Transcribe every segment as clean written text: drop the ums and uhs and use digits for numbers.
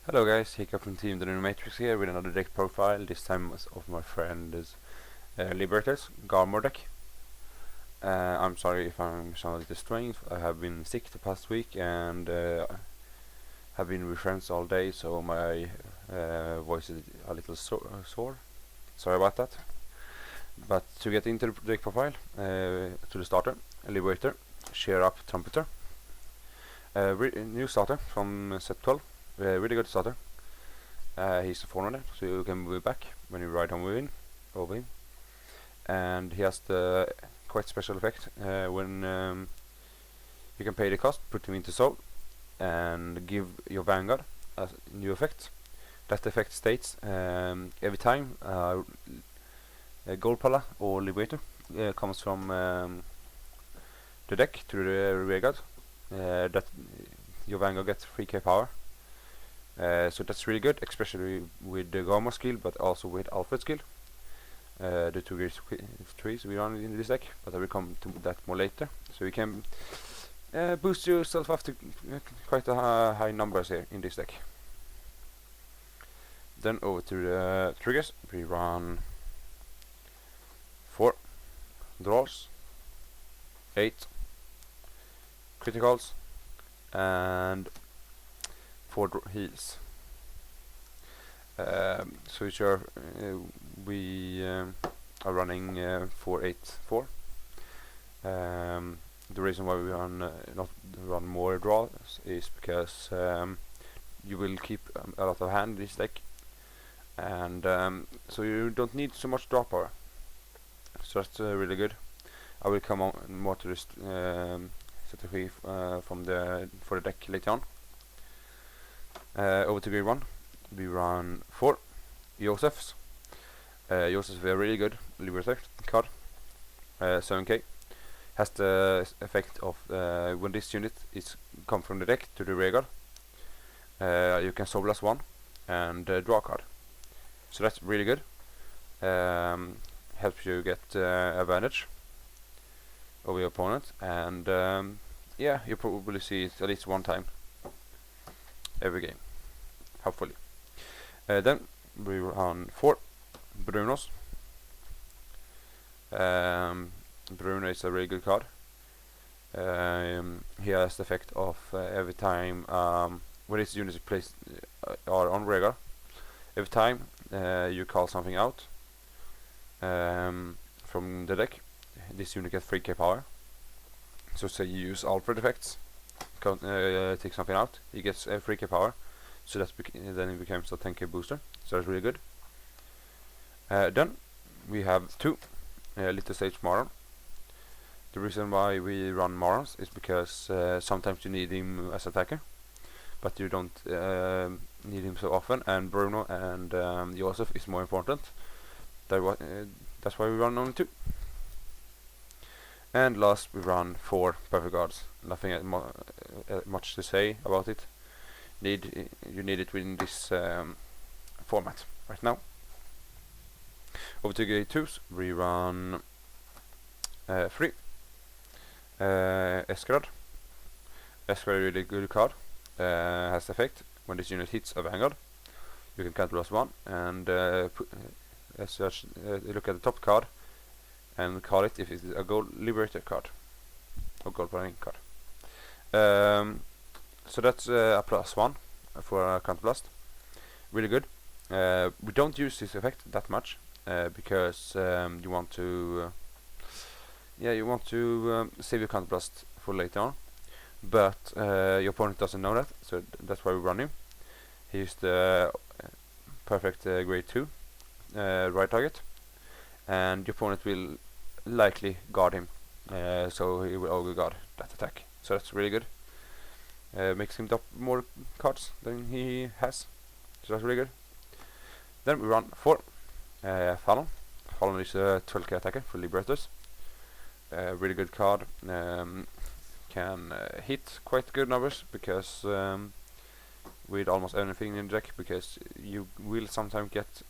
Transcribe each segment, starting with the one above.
Hello guys, Hiccup from Team the New Matrix here with another deck profile, this time of my friend Liberator's Garmore deck. I'm sorry if I'm sounding a little strange, I have been sick the past week and have been with friends all day, so my voice is a little sore. Sorry about that. But to get into the deck profile, to the starter, Liberator, Cheer Up Trumpeter, new starter from set 12. Really good starter. He's a forerunner, so you can move back when you ride on over him. And he has the quite special effect when you can pay the cost, put him into soul, and give your vanguard a new effect. That effect states every time a gold pala or liberator comes from the deck to the rear guard, that your vanguard gets 3k power. So that's really good, especially with the Garmore skill, but also with Alfred's skill. The two great trees we run in this deck, but I will come to that more later. So you can boost yourself up to quite a high numbers here in this deck. Then over to the triggers, we run 4 draws, 8 criticals, and 4 heals. So we are running 4-8-4. The reason why we not run more draws is because you will keep a lot of hand in this deck, and so you don't need so much draw power. So that's really good. I will come on more to this strategy for the deck later on. Over to grade 1, we run 4 Josephs. Josephs is a really good Liberator card. 7k. Has the effect of when this unit is come from the deck to the rear guard, you can soul blast 1 and draw a card. So that's really good. Helps you get advantage over your opponent, and yeah, you probably see it at least one time every game, hopefully. Then we run 4 Brunos. Bruno is a really good card. He has the effect of every time when his units placed are on rear, every time you call something out from the deck, this unit gets 3k power. So say you use Alfred effects, take something out, he gets 3k power. So that's then it becomes a 10k booster. So that's really good. Then we have 2 Little Sage Maron. The reason why we run Marons is because sometimes you need him as attacker, but you don't need him so often, and Bruno and Joseph is more important. That's why we run only 2. And last we run 4 Perfect Guards. Nothing much to say about it. You need it within this format right now. Over to grade 2s, we run 3 Escalade. Escalade is a really good card. Has the effect when this unit hits a vanguard, you can counter +1 and look at the top card and call it if it's a gold liberator card or gold planning card. So that's a +1 for a counter blast. Really good. We don't use this effect that much because you want to save your counter blast for later on. But your opponent doesn't know that, so that's why we run him. He's the perfect grade 2 right target, and your opponent will likely guard him, so he will over guard that attack. So that's really good. Makes him drop more cards than he has, so that's really good. Then we run 4 Fallon. Fallon is a 12k attacker for Liberators. Really good card. Can hit quite good numbers because with almost anything in the deck, because you will sometimes get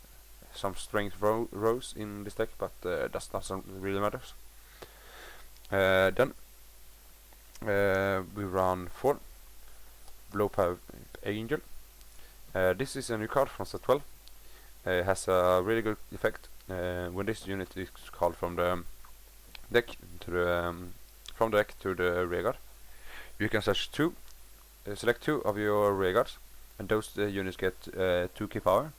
some strength rows in this deck, but that doesn't really matter. Then we run 4 Blowpipe Angel. This is a new card from set 12. It has a really good effect. When this unit is called from the deck to the rear guard, you can select two of your rear guards, and those units get 2k power.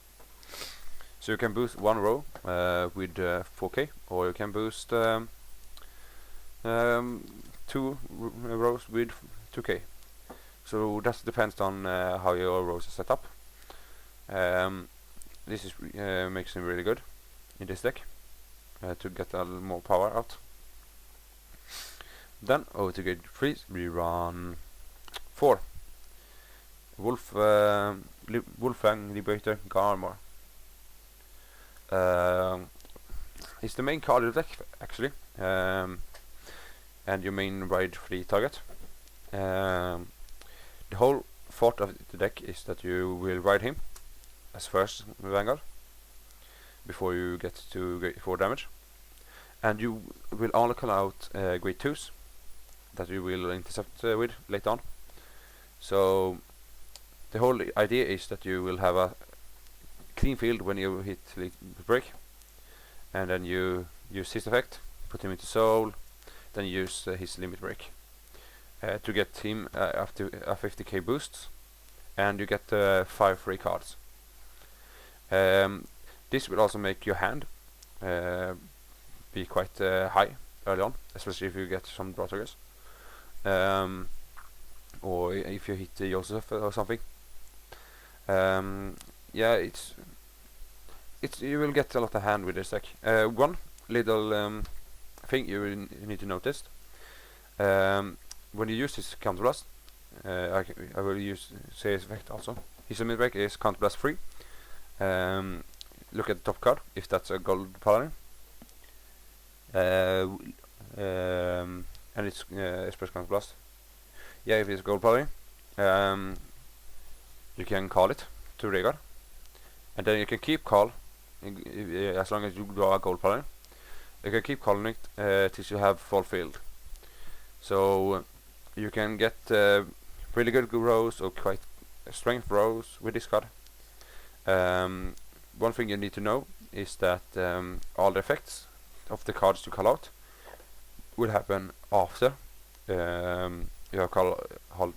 So you can boost one row with 4k, or you can boost two rows with 2k. So that depends on how your rows are set up. This is makes him really good in this deck to get a little more power out. Then over to grade 3, we run 4 Wolf Fang Liberator Garmore. It's the main card of the deck actually, and your main ride for the target. The whole thought of the deck is that you will ride him as first vanguard before you get to grade 4 damage, and you will only call out grade 2s that you will intercept with later on. So the whole idea is that you will have a clean field when you hit the break, and then you use his effect, put him into soul, then use his limit break to get him up to a 50k boost, and you get 5 free cards. This will also make your hand be quite high early on, especially if you get some draw triggers, or if you hit Joseph or something. Yeah, you will get a lot of hand with this deck. One little thing you need to notice, when you use this counter blast, I will say his effect also. His limit break is counter blast 3. Look at the top card if that's a gold paladin, and it's express counter blast. Yeah, if it's gold paladin, you can call it to rear guard, and then you can keep call as long as you draw a gold paladin. You can keep calling it till you have full field. So you can get really good rows or quite strength rows with this card. One thing you need to know is that all the effects of the cards you call out will happen after you have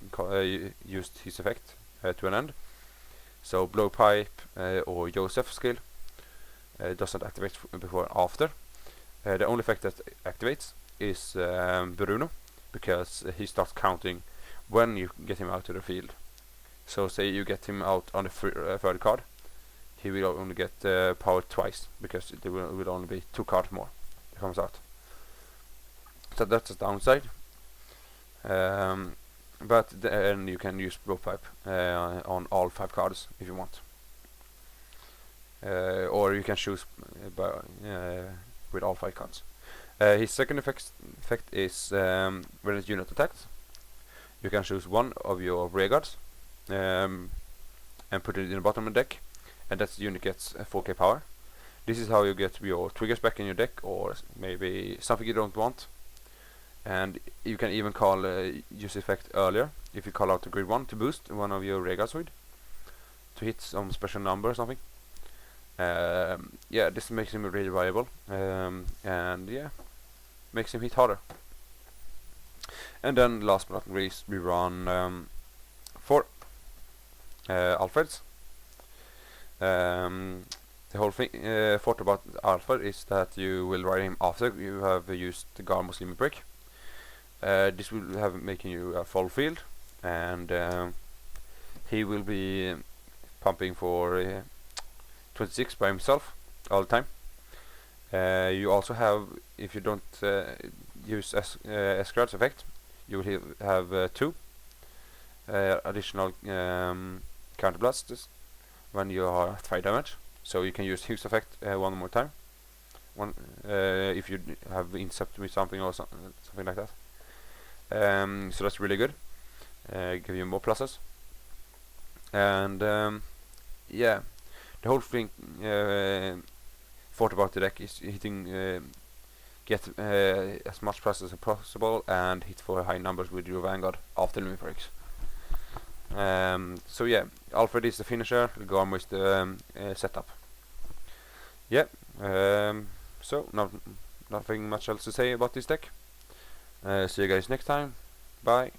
used his effect to an end. So blowpipe or Joseph skill doesn't activate before and after. The only effect that activates is Bruno, because he starts counting when you get him out of the field. So say you get him out on the third card, he will only get power twice, because there will only be 2 cards more that comes out. So that's the downside. But then you can use blowpipe on all 5 cards if you want, or you can choose with all 5 cards. His second effect is when a unit attacks, you can choose one of your rear guards and put it in the bottom of the deck, and that unit gets 4k power. This is how you get your triggers back in your deck, or maybe something you don't want. And you can even call use effect earlier if you call out the grade 1 to boost one of your rear guards with, to hit some special number or something. Yeah, this makes him really viable, and yeah, makes him hit harder. And then last but not least, we run 4 Alfreds. The whole thing thought about Alfred is that you will ride him after you have used the Garmore's limit break. This will have making you a full field, and he will be pumping for 26 by himself all the time. You also have, if you don't use Escrad's effect, you will have 2 additional counter blasts when you are at 5 damage. So you can use his effect one more time. If you have intercept with something or something like that. So that's really good. Give you more pluses. And yeah, the whole thing thought about the deck is hitting, get as much pluses as possible and hit for high numbers with your vanguard after limit breaks. So yeah, Alfred is the finisher, Garmore is the setup. Yeah, so nothing much else to say about this deck. See you guys next time. Bye.